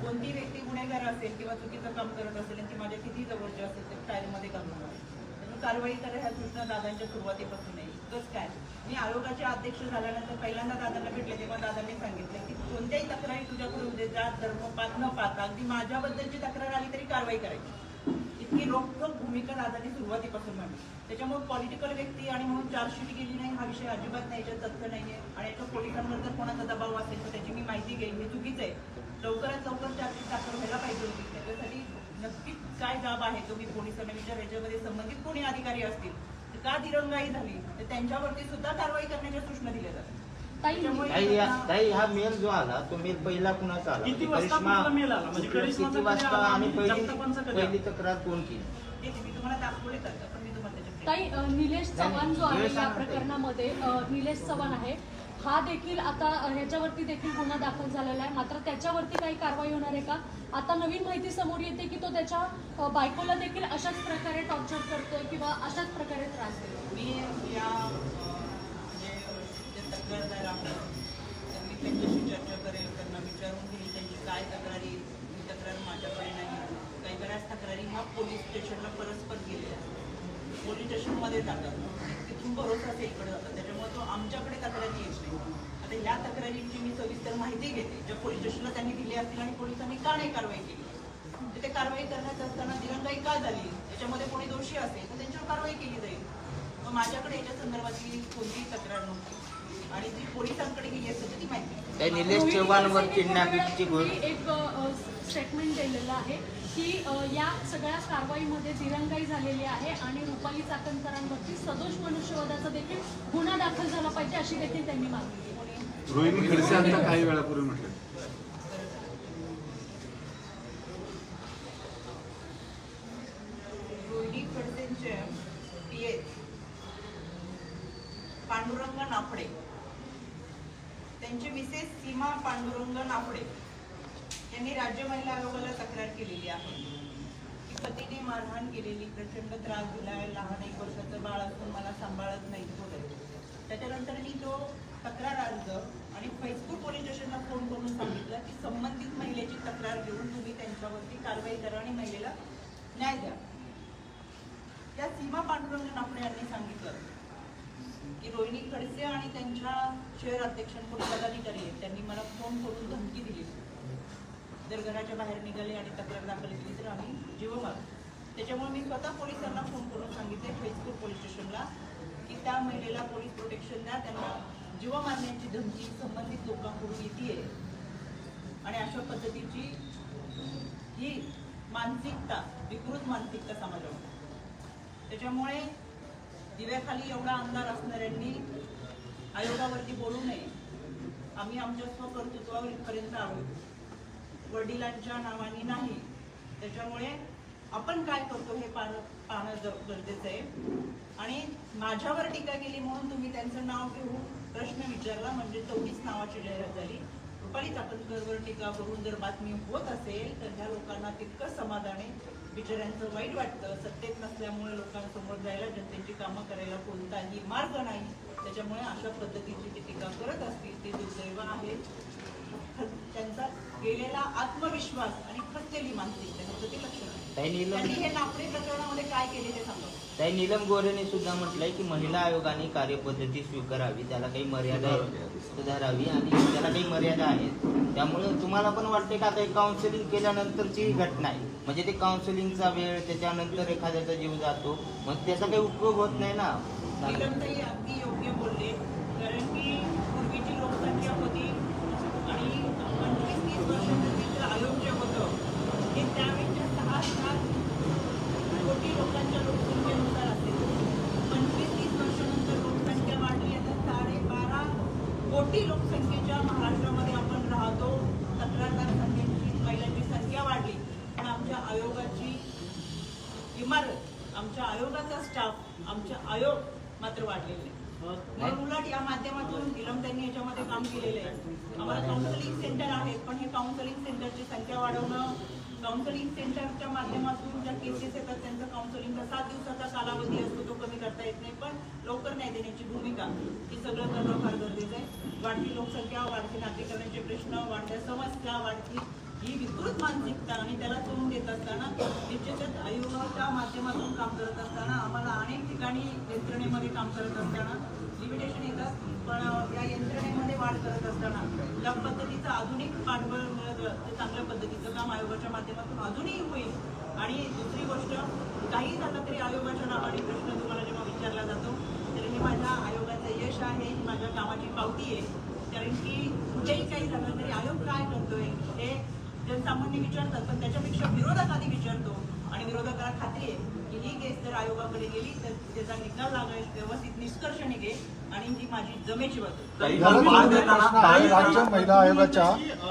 कोणती व्यक्ती गुन्हेगार असेल किंवा चुकीचं काम करत असेल आणि ती माझ्या किती जवळची असेल ते फाईलमध्ये घालणार त्यामुळे कारवाई करा ह्या सूचना दादांच्या सुरुवातीपासून आहे. इतकंच काय मी आयोगाचे अध्यक्ष झाल्यानंतर पहिल्यांदा दादांना भेटले तेव्हा दादांनी सांगितलं की कोणत्याही तक्रारी तुझ्याकडून दे जात धर्मपात न पाहता अगदी माझ्याबद्दलची तक्रार आली तरी कारवाई करायची. इतकी रोखठोक भूमिका दादांनी सुरुवातीपासून मांडली. त्याच्यामुळे पॉलिटिकल व्यक्ती आणि म्हणून चार्जशीट गेली नाही हा विषय अजिबात नाही. याच्यात तथ्य नाहीये आणि याच्या पोलिसांवर जर कोणाचा दबाव असेल तर त्याची मी माहिती घेईन. हे चुकीचं आहे. लवकरात लवकर चार्जशीट दाखल व्हायला पाहिजे होती. त्याच्यासाठी नक्कीच काय जाब आहे तो मी पोलिसांना विचार. याच्यामध्ये संबंधित कोणी अधिकारी असतील तर का दिरंगाई झाली तर त्यांच्यावरती सुद्धा कारवाई करण्याच्या सूचना दिल्या जातात. ताई हा मेल जो आला तो मेल पहिला कुणाचा आला? किती वाजता कुणाला मेल आला म्हणजे किती वाजता आणि पहिली तक्रार कोण केली? मी तुम्हाला दाखवले करता पण मी तुम्हाला त्याच्यात ताई निलेश चव्हाण जो आहे या प्रकरणामध्ये निलेश चव्हाण आहे हा देखील आता ह्याच्यावरती देखील गुन्हा दाखल झालेला आहे. मात्र त्याच्यावरती काही कारवाई होणार आहे का? आता नवीन माहिती समोर येते की तो त्याच्या बायकोला देखील अशाच प्रकारे टॉर्चर करतोय किंवा अशाच प्रकारे त्रास देतो. मी या जे तक्रारदार आहेत त्यांनी त्यांच्याशी चर्चा करेल त्यांना विचारून घेईल त्यांची काय तक्रारी ही तक्रार माझ्याकडे नाही. काही बऱ्याच तक्रारी ह्या पोलीस स्टेशनला परस्पर गेलेल्या पोलीस स्टेशनमध्ये जातात तिथून भरोसा इकडे जातात त्याच्यामुळे तो आमच्याकडे तक्रारी येत नाही. आता ह्या तक्रारींची मी सविस्तर माहिती घेते ज्या पोलीस स्टेशनला त्यांनी दिली असतील आणि पोलिसांनी का नाही कारवाई केली तर ते कारवाई करण्यात असताना दिरंगाई का झाली त्याच्यामध्ये कोणी दोषी असेल तर त्यांच्यावर कारवाई केली जाईल. मग माझ्याकडे याच्या संदर्भातली कोणतीही तक्रार नव्हती आणि जी पोलिसांकडे गेली असेल ती माहिती निलेश चव्हाणवर किडनॅपिंगची एक स्टेटमेंट दिलेलं आहे की या सगळ्या कारवाईमध्ये दिरंगाई झालेली आहे आणि रुपाली चाकणकरांवरती सदोष मनुष्यवधाचा देखील गुन्हा दाखल झाला पाहिजे अशी देखील त्यांनी मागणी केली. रोहिणी खडसे आता काही वेळापूर्वी म्हटलं रोहिणी खडसेंचे PS पांडुरंग नाफडे त्यांची मिसेस सीमा पांडुरंग नाफडे यांनी राज्य महिला आयोगाला तक्रार केलेली आहे की पतीने मारहाण केलेली प्रचंड त्रास दिलाय लहान 1 वर्षाचं बाळ असून मला सांभाळत नाही वगैरे. त्याच्यानंतर तो तक्रार अर्ज आणि फैजपूर पोलीस स्टेशनला फोन करून सांगितलं की संबंधित महिलेची तक्रार घेऊन तुम्ही त्यांच्यावरती कारवाई करा आणि महिलेला न्याय द्या. या सीमा पांडुरंग नाफडे यांनी सांगितलं की रोहिणी खडसे आणि त्यांच्या शहर अध्यक्ष पदाधिकारी आहेत, त्यांनी मला फोन करून धमकी दिली, जर घराच्या बाहेर निघाले आणि तक्रार दाखल केली तर आम्ही जीव मारू. त्याच्यामुळे मी स्वतः पोलिसांना फोन करून सांगितले फैजपूर पोलीस स्टेशनला की त्या महिलेला पोलीस प्रोटेक्शन द्या, त्यांना जीव मारण्याची धमकी संबंधित लोकांकडून येते आणि अशा पद्धतीची ही मानसिकता, विकृत मानसिकता समाजामध्ये. त्याच्यामुळे दिव्याखाली एवढा अंधार असणाऱ्यांनी आयोगावरती बोलू नये. आम्ही आमच्या स्वकर्तृत्वापर्यंत आहोत, वडिलांच्या नावाने नाही. त्याच्यामुळे आपण काय करतो हे पाहणं गरजेचं आहे. आणि माझ्यावर टीका केली म्हणून तुम्ही त्यांचं नाव घेऊन प्रश्न विचारला म्हणजे तेवढीच नावाची जाहिरात झाली. रुपाली चाकणकरवर टीका करून जर बातमी होत असेल तर ह्या लोकांना तितकं समाधाने, बिचाऱ्यांचं वाईट वाटतं. सत्तेत नसल्यामुळे लोकांसमोर जायला, जनतेची कामं करायला कोणताही मार्ग नाही. त्याच्यामुळे अशा पद्धतीची ते टीका करत असतील ते दुर्दैव आहे. त्यांचा गेलेला आत्मविश्वास आणि खचलेली मानसिकता ह्याचं ते लक्षण आहे. त्यांनी हे नाफडे प्रकरणामध्ये काय केले ते सांगा. ताई नीलम गोरेने सुद्धा म्हटलंय की महिला आयोगाने कार्यपद्धती स्वीकारावी, त्याला काही मर्यादा सुधारावी आणि त्याला काही मर्यादा आहेत. त्यामुळे तुम्हाला पण वाटते का काही काउन्सिलिंग केल्यानंतरची घटना आहे, म्हणजे ते काउन्सिलिंगचा वेळ, त्याच्यानंतर एखाद्याचा जीव जातो, मग त्याचा काही उपयोग होत नाही ना. नीलमताई अगदी योग्य बोलले, कारण की पूर्वीची लोकसंख्या होती आणि 25-30 वर्षांपूर्वीचं आयोग जे होतं हे त्यावेळेच्या 6-7 कोटी लोकांच्या लोकसंख्येनुसार असेल. 25-30 वर्षानंतर लोकसंख्या वाढली, आता 12.5 कोटी लोकसंख्येच्या महाराष्ट्रामध्ये आपण राहतो. तक्रारदार संख्येची, महिलांची संख्या वाढली, पण आमच्या आयोगाची इमारत, आमच्या आयोगाचा स्टाफ, आमचे आयोग मात्र वाढलेले. म्हणून उलट या माध्यमातून नीलमताईंनी याच्यामध्ये काम केलेलं आहे. आम्हाला काउन्सिलिंग सेंटर आहेत, पण हे काउन्सिलिंग सेंटरची संख्या वाढवणं, काउन्सिलिंग सेंटरच्या माध्यमातून ज्या केसेस येतात त्यांचा काउन्सिलिंगचा 7 दिवसाचा कालावधी असतो, तो कमी करता येत नाही, पण लवकर न्याय देण्याची भूमिका ही सगळं करणं फार गरजेचं आहे. वाढती लोकसंख्या, वाढते नागरिकांचे प्रश्न, वाढत्या समस्या, वाढती ही विकृत मानसिकता आणि त्याला तोंड देत असताना निश्चितच आयोगाच्या माध्यमातून काम करत असताना आम्हाला अनेक ठिकाणी यंत्रणेमध्ये काम करत असताना लिमिटेशन येतात, पण या यंत्रणेमध्ये वाढ करत असताना ज्या पद्धतीचं आधुनिक पाठबळ मिळतं ते चांगल्या पद्धतीचं काम आयोगाच्या माध्यमातून अजूनही होईल. आणि दुसरी गोष्ट, काही झालं तरी आयोगाच्या नावाने प्रश्न तुम्हाला जेव्हा विचारला जातो तरी मी माझ्या आयोगाचं यश आहे, माझ्या कामाची पावती आहे. कारण की कुठेही काही झालं तरी आयोग काय करतोय हे जनसामान्य विचारतात, पण त्याच्यापेक्षा विरोधक आधी विचारतो आणि विरोधकाला खात्री आहे की ही केस जर आयोगाकडे गेली तर त्याचा निकाल लागेल, व्यवस्थित निष्कर्ष निघेल आणि ही माझी जमेची बाजू. राज्य महिला आयोगाच्या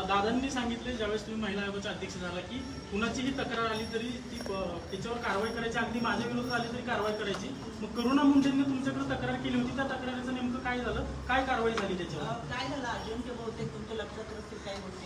दादांनी सांगितले ज्यावेळेस तुम्ही महिला आयोगाच्या अध्यक्ष झाला की कुणाचीही तक्रार आली तरी ती त्याच्यावर कारवाई करायची, अगदी माझ्या विरोधात आली तरी कारवाई करायची. मग करुणा मुंडेंनी तुमच्याकडे तक्रार केली होती, त्या तक्रारीचं नेमकं काय झालं, काय कारवाई झाली त्याच्यावर? काय झालं अजिंक्य, बहुतेक तुमच्या लक्षात असतील काही गोष्टी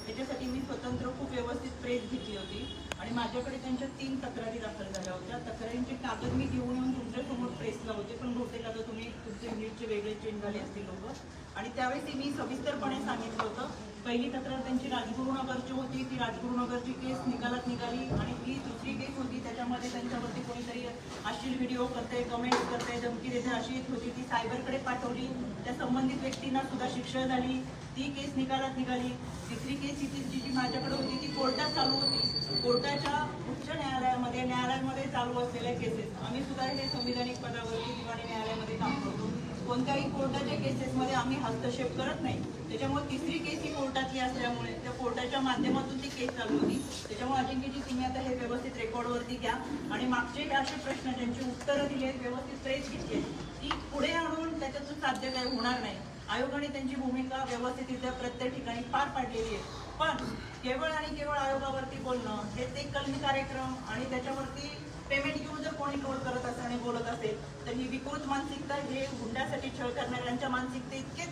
त्याच्यासाठी मी स्वतंत्र खूप व्यवस्थित प्रेस घेतली होती आणि माझ्याकडे त्यांच्या 3 तक्रारी दाखल झाल्या होत्या. तक्रारींचे कागद मी घेऊन येऊन तुमच्यासमोर प्रेसला होते, पण बहुतेक आता तुम्ही तुमचे युनिटचे वेगळे चेंज झाले असतील लोक. आणि त्यावेळेस मी सविस्तरपणे सांगितलं होतं. पहिली तक्रार त्यांची राजगुरुनगरची होती, ती राजगुरुनगरची केस निकालात निघाली आणि ती दुसरी केस होती त्याच्यामध्ये त्यांच्यावरती कोणीतरी अश्लील व्हिडिओ करते, कमेंट्स करते, धमकी देते अशी एक होती, ती सायबरकडे पाठवली. त्या संबंधित व्यक्तींना सुद्धा शिक्षा झाली, ती केस निकालात निघाली. तिसरी केस जी माझ्याकडे होती ती कोर्टात चालू होती. कोर्टाच्या उच्च न्यायालयामध्ये चालू असलेल्या केसेस, आम्ही सुद्धा हे संविधानिक पदावरती दिवाणी न्यायालयामध्ये काम करतो. कोणत्याही कोर्टाच्या केसेसमध्ये आम्ही हस्तक्षेप करत नाही. त्याच्यामुळे तिसरी केस ही कोर्टातली असल्यामुळे त्या कोर्टाच्या माध्यमातून ती केस चालू होती. त्याच्यामुळे अजिंक्यजी तुम्ही आता हे व्यवस्थित रेकॉर्डवरती घ्या आणि मागचे असे प्रश्न ज्यांची उत्तरं दिली आहेत, व्यवस्थित प्रेस घेतली ती पुढे आणून त्याच्यातून साध्य काही होणार नाही. आयोगाने त्यांची भूमिका व्यवस्थितरित्या प्रत्येक ठिकाणी पार पाडलेली आहे, पण केवळ आणि केवळ आयोगावरती बोलणं हे ते कलमी कार्यक्रम आणि त्याच्यावरती पेमेंट घेऊन जर कोणी ट्रोल करत असेल आणि बोलत असेल तर ही विकृत मानसिकता, हे हुंड्यासाठी छळ करणाऱ्यांच्या मानसिकते इतकेच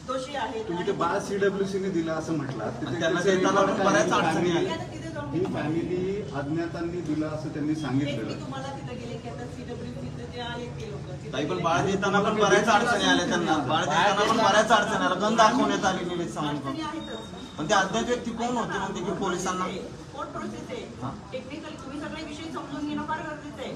दोषी आहेत. तुम्ही ते बाळ CWCने दिलं असं म्हटलं, ही फॅमिली अज्ञातांनी दिलं असं त्यांनी सांगितलं. मी तुम्हाला तिथे गेले की आता CWCचे जे आहेत ते लोक ताई पण बाळ देताना पण बऱ्याच अडचणी आल्या त्यांना. बाळ देताना पण बऱ्याच अडचणी आल्या. गण दाखवण्यात आली निलेश चव्हाण. अडचणी आहेतच. पण ते अज्ञात व्यक्ती कोण होते म्हणते की पोलिसांना कोर्ट प्रोसेस आहे. हा. टेक्निकली तुम्ही सगळे विषय समजून घेणं फार गरजेचं आहे.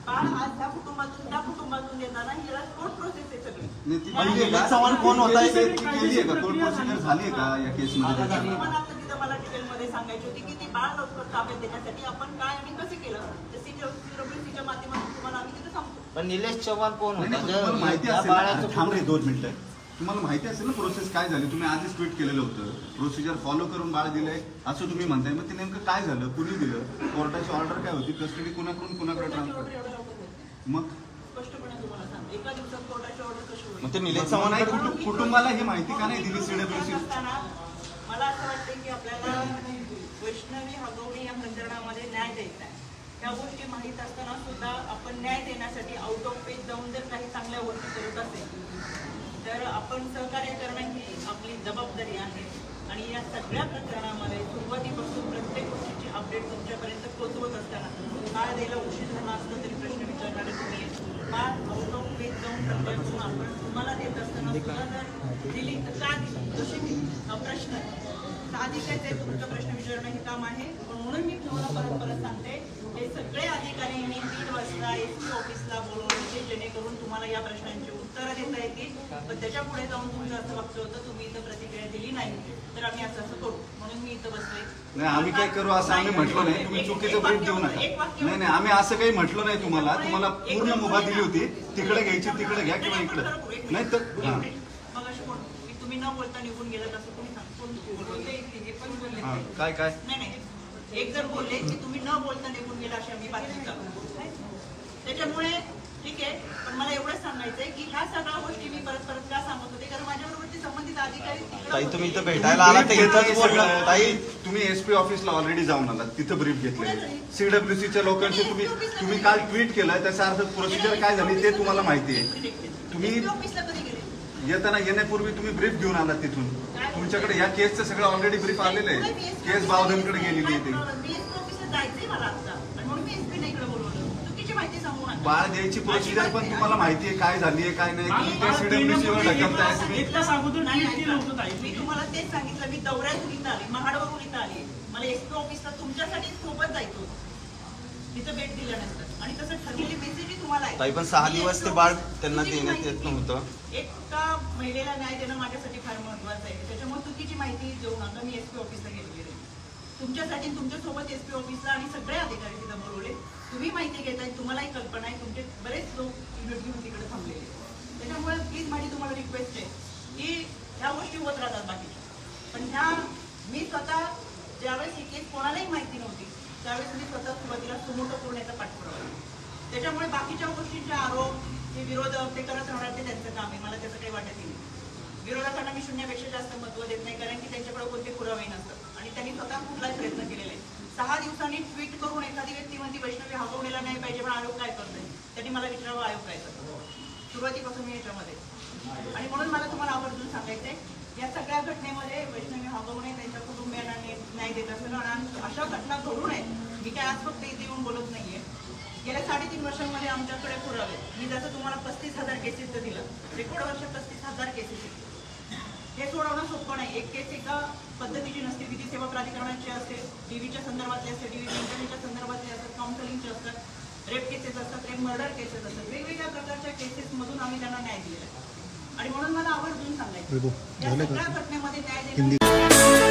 बाळ आज त्या कुटुंबातून देताना हिला कोर्ट प्रोसेस आहे सगळी. नाही, ती आणि केली आहे निलेश का? चव्हाण कोण होता हे ती केली आहे का? कोर्ट प्रोसिजर झाली आहे का या केसमध्ये? मला आता तिथं मला डिटेलमध्ये सांगायची होती की ती बाळ लवकर ताब्यात देण्यासाठी आपण काय आणि कसे केलं तर CWCच्या माध्यमातून तुम्हाला आम्ही तिथं सांगतो. पण निलेश चव्हाण कोण नाही, होता? नाही, तुम्हाला माहिती त्या असेल ना. बाळाचं थांब रे 2 मिनिटं. तुम्हाला माहिती असेल ना प्रोसेस काय झाली. तुम्ही आधीच ट्विट केलेलं होतं. प्रोसिजर फॉलो करून बाळ दिलंय असं तुम्ही म्हणताय. मग ते नेमकं काय झालं? कुणी दिलं? कोर्टाची ऑर्डर काय होती? कस्टडी कुणाकडून कुणाकडे कोर्टाची ट्रान्सफर? ऑर्डर एवढ्या लवकर होते. मग स्पष्टपणे तुम्हाला सांगतो एका दिवसात कोर्टाची ऑर्डर कशी होईल? मग ते निलेश नाही, चव्हाण कुटुंबाला ही माहिती का नाही दिली असताना CWC? मला असं वाटतं की आपल्याला वैष्णवी हगवणे या प्रकरणामध्ये न्याय द्यायचा आहे. त्या गोष्टी माहीत असताना सुद्धा आपण न्याय देण्यासाठी आउट ऑफ पेज जाऊन जर काही चांगल्या गोष्टी करत असेल तर आपण सहकार्य करणं ही आपली जबाबदारी आहे. आणि या सगळ्या प्रकरणामध्ये सुरुवातीपासून प्रत्येक गोष्टीची अपडेट तुमच्यापर्यंत पोहोचवत असताना काळ द्यायला उशीर झाला असलं तरी प्रश्न विचारणारे तुम्ही काळ आउट ऑफ पेज जाऊन प्रत्येक आपण तुम्हाला देत असताना सुद्धा जर दिली तर का दिली कशी दिली हा प्रश्न आहे. साहजिकच आहे तुमचा प्रश्न विचारणं हे काम आहे. पण म्हणून मी तुम्हाला परत सांगते हे सगळे अधिकारी मी 3 वाजता SP ऑफिसला बोलवले जेणेकरून तुम्हाला या प्रश्नांची उत्तरं देता येतील. पण त्याच्या पुढे जाऊन तुमचं असं वाक्य होतं तुम्ही इथं प्रतिक्रिया दिली नाही तर आम्ही असं करू म्हणून मी इथं बसले. नाही, आम्ही काय करू असं आम्ही म्हटलं नाही. तुम्ही चुकीचं ब्रीफ देऊ नका. नाही नाही, आम्ही असं काही म्हटलं नाही तुम्हाला. तुम्हाला पूर्ण मुभा दिली होती. तिकडे घ्यायची तिकडे घ्या किंवा इकडे नाही तर हां. मग अशी कोण मी तुम्ही न बोलता निघून गेलात असं कोणी बोलते हे पण बोलले हां, काय काय नाही नाही एक जर बोलले की तुम्ही न बोलता निघून गेला अशी आम्ही बातमी चालू. त्याच्यामुळे ठीक आहे. पण मला एवढंच सांगायचंय की ह्या सगळ्या गोष्टी मी परत परत का सांगत होते कारण माझ्याबरोबर संबंधित अधिकारी तिकडे ताई तुम्ही इथं होते. भेटायला आला तर इथंच हे बोलला. सगळं- ताई तुम्ही SP ऑफिसला ऑलरेडी जाऊन आलात. तिथं ब्रीफ घेतले. CWCच्या लोकांशी तुम्ही काल ट्विट केलं. त्याचा अर्थ प्रोसिजर काय झाली ते तुम्हाला माहिती आहे. तुम्ही SP ऑफिसला कधी गेले? येण्यापूर्वी तुम्ही ब्रीफ घेऊन आलात तिथून. तुमच्याकडे या केसचं सगळं ऑलरेडी ब्रीफ आलेलं आहे. केस बावधनकडे गेलेली आहे ती. मी SP ऑफिसला जायचंय मला आता आणि म्हणून मी SP नाही इकडे बोलवलं. चुकीची माहिती सांगू नका. बाळ द्यायची प्रोसिजर पण तुम्हाला माहिती आहे काय झाली आहे काय नाही. तुम्ही त्या CWC वर ढकलताय तुम्ही. एक तास अगोदर नाही, ट्विट केलं होतं ताई. मी तुम्हाला तेच सांगितलं. मी दौऱ्यातून इथं आली महाडवरून इथं आली. मला SP ऑफिसला तुमच्यासाठी सोबत जायचं होतं तिथं भेट दिल्यानंतर आणि तसं ठरलेली मेसेजही तुम्हाला आहे. ताई पण 6 दिवस ते बाळ त्यांना चुकीची देण्यात माहिती येत नव्हतं. एका महिलेला न्याय देणं माझ्यासाठी फार महत्वाचं आहे. त्याच्यामुळे चुकीची माहिती देऊ नका. मी SP ऑफिसला गेलेली आहे तुमच्यासाठी तुमच्यासोबत SP ऑफिसला आणि सगळे अधिकारी तिथं बोलवले. तुम्ही माहिती घेताय. तुम्हालाही कल्पना आहे. तुमचे बरेच लोक युनिट घेऊन तिकडे थांबलेले. त्याच्यामुळे प्लीज माझी तुम्हाला रिक्वेस्ट आहे की ह्या गोष्टी होत राहतात बाकीच्या. पण ह्या मी स्वतः ज्यावेळेस ही केस कोणालाही माहिती नव्हती त्यावेळेस मी स्वतः सुरुवातीला सुमोटो करण्याचा पाठपुरावा. त्याच्यामुळे बाकीच्या गोष्टींचे आरोप हे विरोधक ते करत राहणार ते त्यांचं काम आहे. मला त्याचं काही वाटत नाही. विरोधकांना मी शून्यापेक्षा जास्त महत्व देत नाही कारण की त्यांच्याकडे कोणते पुरावे नसतात आणि त्यांनी स्वतः कुठलाही प्रयत्न केलेला आहे. 6 दिवसांनी ट्विट करून एखादी व्यक्ती म्हणती वैष्णवी हगवलेला नाही पाहिजे पण आयोग काय करतोय त्यांनी मला विचारावं आयोग काय करतो सुरुवातीपासून मी याच्यामध्ये. आणि म्हणून मला तुम्हाला आवर्जून सांगायचंय या सगळ्या घटनेमध्ये वैष्णवी हगवणे त्यांच्या कुटुंबियांना न्याय देत असताना आणि अशा घटना घडू नयेत. मी काय आज फक्त इथे येऊन बोलत नाहीये. गेल्या 3.5 वर्षांमध्ये आमच्याकडे पुरावे. मी जसं तुम्हाला 35,000 केसेस दिलं रेकॉर्ड वर्ष 35,000 केसेस हे सोडवणं सोपं नाही. एक केस एका पद्धतीची नसते. विधी सेवा प्राधिकरणाची असते. DVच्या संदर्भातले असते. DV इंटरनेटच्या संदर्भातले असतात. काउन्सिलिंगचे असतात. रेप केसेस असतात. रेप मर्डर केसेस असतात. वेगवेगळ्या प्रकारच्या केसेसमधून आम्ही त्यांना न्याय दिलेला आहे. आणि म्हणून मला आवर्जून सांगायचं या सगळ्या घटनेमध्ये न्याय देण्यासाठी